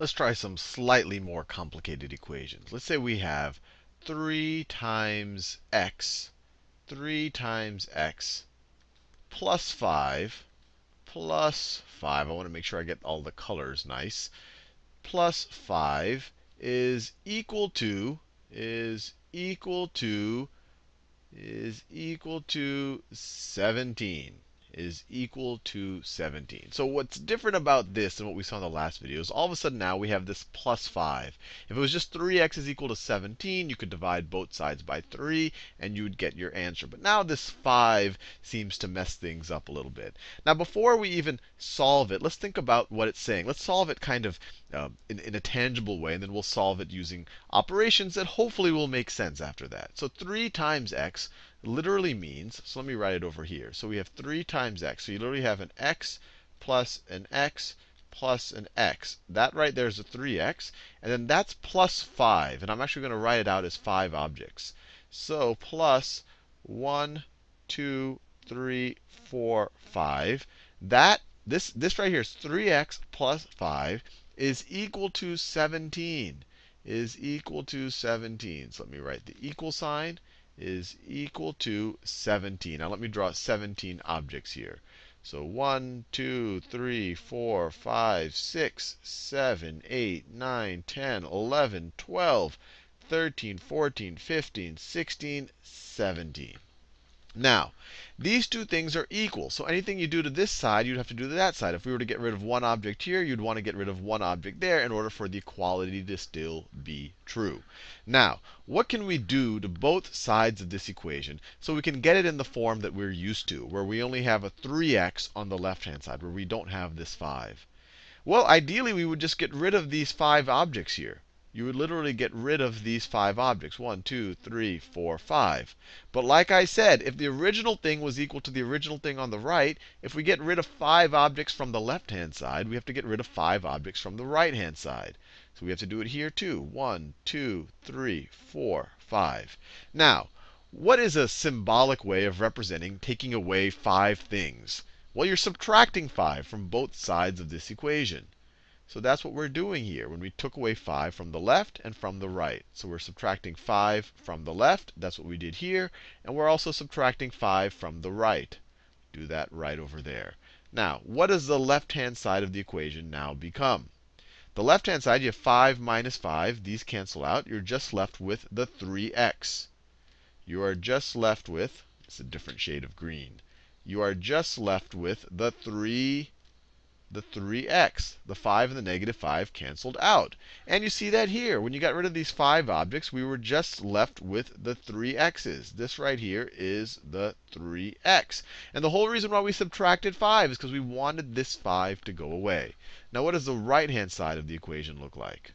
Let's try some slightly more complicated equations. Let's say we have 3 times x, 3 times x plus 5, plus 5. I want to make sure I get all the colors nice. Plus 5 is equal to, is equal to, is equal to 17. Is equal to 17. So what's different about this than what we saw in the last video is all of a sudden now we have this plus 5. If it was just 3x is equal to 17, you could divide both sides by 3, and you would get your answer. But now this 5 seems to mess things up a little bit. Now before we even solve it, let's think about what it's saying. Let's solve it kind of in a tangible way, and then we'll solve it using operations that hopefully will make sense after that. So 3 times x literally means, so let me write it over here. So we have 3 times x. So you literally have an x plus an x plus an x. That right there is a 3x. And then that's plus 5. And I'm actually going to write it out as 5 objects. So plus 1, 2, 3, 4, 5. This right here is 3x plus 5 is equal to 17. Is equal to 17. So let me write the equal sign. Is equal to 17. Now let me draw 17 objects here. So 1, 2, 3, 4, 5, 6, 7, 8, 9, 10, 11, 12, 13, 14, 15, 16, 17. Now, these two things are equal. So anything you do to this side, you'd have to do to that side. If we were to get rid of one object here, you'd want to get rid of one object there in order for the equality to still be true. Now, what can we do to both sides of this equation so we can get it in the form that we're used to, where we only have a 3x on the left-hand side, where we don't have this 5? Well, ideally, we would just get rid of these 5 objects here. You would literally get rid of these 5 objects. 1, 2, 3, 4, 5. But like I said, if the original thing was equal to the original thing on the right, if we get rid of 5 objects from the left-hand side, we have to get rid of 5 objects from the right-hand side. So we have to do it here too. 1, 2, 3, 4, 5. Now, what is a symbolic way of representing taking away 5 things? Well, you're subtracting 5 from both sides of this equation. So that's what we're doing here when we took away 5 from the left and from the right. So we're subtracting 5 from the left. That's what we did here. And we're also subtracting 5 from the right. Do that right over there. Now, what does the left-hand side of the equation now become? The left-hand side, you have 5 minus 5. These cancel out. You're just left with the 3x. You are just left with, it's a different shade of green. You are just left with the 3x. The 5 and the negative 5 canceled out. And you see that here. When you got rid of these 5 objects, we were just left with the 3x's. This right here is the 3x. And the whole reason why we subtracted 5 is because we wanted this 5 to go away. Now, what does the right-hand side of the equation look like?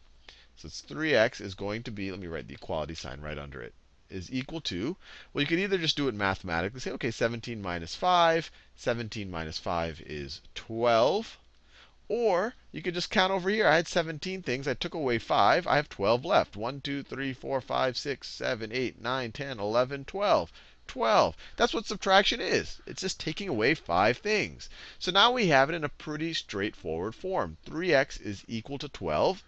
So it's 3x is going to be, let me write the equality sign right under it, is equal to, well, you could either just do it mathematically, say, OK, 17 minus 5. 17 minus 5 is 12. Or you could just count over here. I had 17 things. I took away 5. I have 12 left. 1, 2, 3, 4, 5, 6, 7, 8, 9, 10, 11, 12. 12. That's what subtraction is. It's just taking away 5 things. So now we have it in a pretty straightforward form. 3x is equal to 12.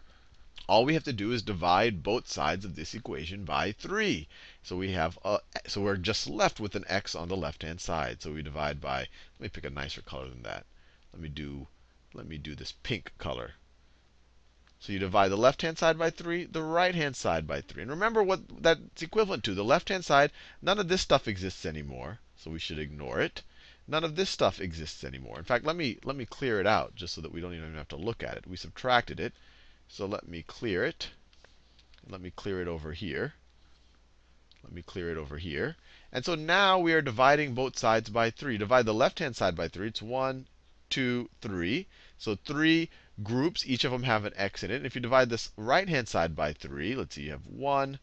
All we have to do is divide both sides of this equation by 3. So we have so we're just left with an x on the left-hand side. So we divide by, let me pick a nicer color than that. Let me do this pink color. So you divide the left-hand side by 3, the right-hand side by 3. And remember what that's equivalent to. The left-hand side, none of this stuff exists anymore. So we should ignore it. None of this stuff exists anymore. In fact, let me clear it out just so that we don't even have to look at it. We subtracted it. So let me clear it. Let me clear it over here. Let me clear it over here. And so now we are dividing both sides by 3. Divide the left-hand side by 3. It's 1, 2, 3. So 3 groups, each of them have an x in it. And if you divide this right-hand side by 3, let's see, you have 1,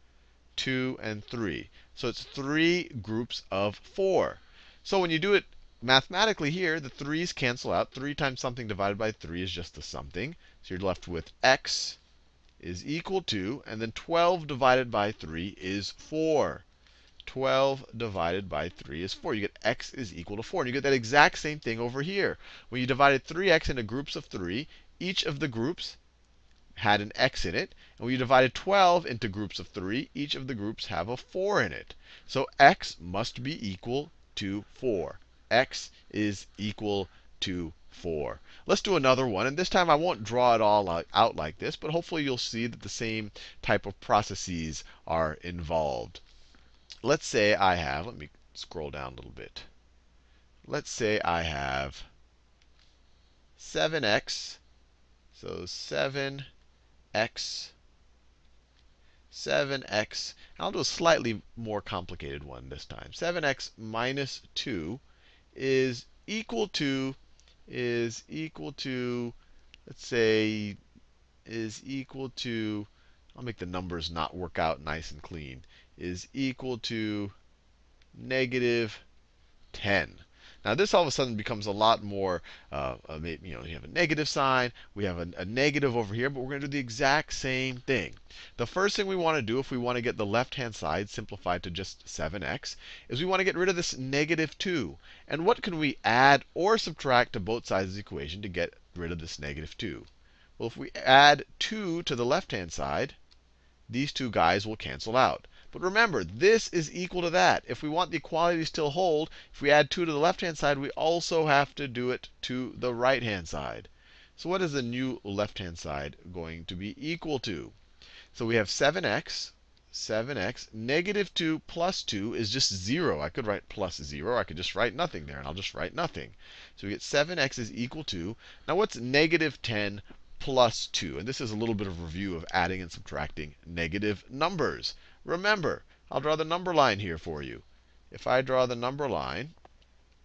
2, and 3. So it's 3 groups of 4. So when you do it mathematically here, the 3's cancel out. 3 times something divided by 3 is just the something. So you're left with x is equal to, and then 12 divided by 3 is 4. 12 divided by 3 is 4. You get x is equal to 4. And you get that exact same thing over here. When you divided 3x into groups of 3, each of the groups had an x in it. And we divided 12 into groups of 3. Each of the groups have a 4 in it. So x must be equal to 4. X is equal to 4. Let's do another one. And this time I won't draw it all out like this, but hopefully you'll see that the same type of processes are involved. Let's say I have, let me scroll down a little bit. Let's say I have 7x. So 7x, 7x. I'll do a slightly more complicated one this time. 7x minus 2 is equal to, let's say, is equal to, I'll make the numbers not work out nice and clean, is equal to negative 10. Now this all of a sudden becomes a lot more, you have a negative sign, we have a negative over here, but we're going to do the exact same thing. The first thing we want to do if we want to get the left-hand side simplified to just 7x is we want to get rid of this negative 2. And what can we add or subtract to both sides of the equation to get rid of this negative 2? Well, if we add 2 to the left-hand side, these two guys will cancel out. But remember, this is equal to that. If we want the equality to still hold, if we add 2 to the left-hand side, we also have to do it to the right-hand side. So what is the new left-hand side going to be equal to? So we have 7x. Negative 2 plus 2 is just 0. I could write plus 0. I could just write nothing there, and I'll just write nothing. So we get 7x is equal to, now what's negative 10 plus 2? And this is a little bit of review of adding and subtracting negative numbers. Remember, I'll draw the number line here for you. If I draw the number line,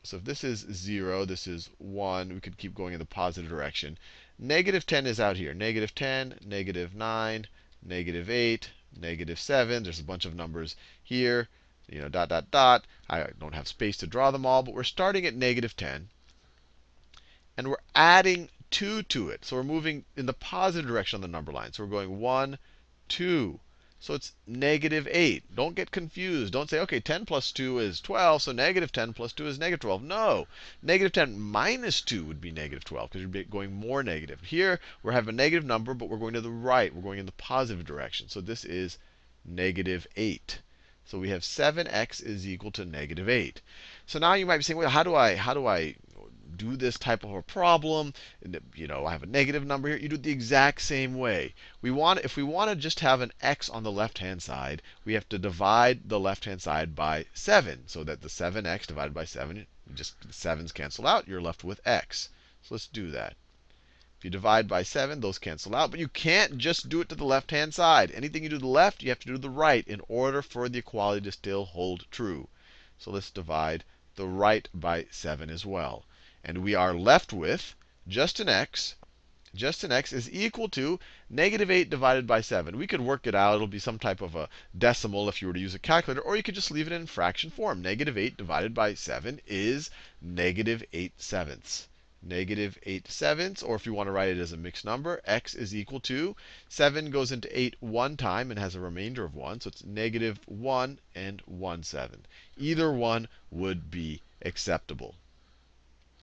so if this is 0, this is 1, we could keep going in the positive direction. Negative 10 is out here. Negative 10, negative 9, negative 8, negative 7. There's a bunch of numbers here. Dot, dot, dot. I don't have space to draw them all, but we're starting at negative 10. And we're adding 2 to it. So we're moving in the positive direction on the number line. So we're going 1, 2. So it's negative 8. Don't get confused. Don't say, OK, 10 plus 2 is 12, so negative 10 plus 2 is negative 12. No. Negative 10 minus 2 would be negative 12, because you're going more negative. Here, we're having a negative number, but we're going to the right. We're going in the positive direction. So this is negative 8. So we have 7x is equal to negative 8. So now you might be saying, well, how do I do this type of a problem? I have a negative number here. You do it the exact same way. If we want to just have an x on the left-hand side, we have to divide the left-hand side by 7, so that the 7x divided by 7, just the 7's cancel out. You're left with x. So let's do that. If you divide by 7, those cancel out. But you can't just do it to the left-hand side. Anything you do to the left, you have to do to the right in order for the equality to still hold true. So let's divide the right by 7 as well. And we are left with just an x. Just an x is equal to negative 8 divided by 7. We could work it out. It'll be some type of a decimal if you were to use a calculator. Or you could just leave it in fraction form. Negative 8 divided by 7 is negative 8 sevenths. Negative 8 sevenths, or if you want to write it as a mixed number, x is equal to, 7 goes into 8 one time and has a remainder of 1. So it's negative 1 and 1/7. Either one would be acceptable.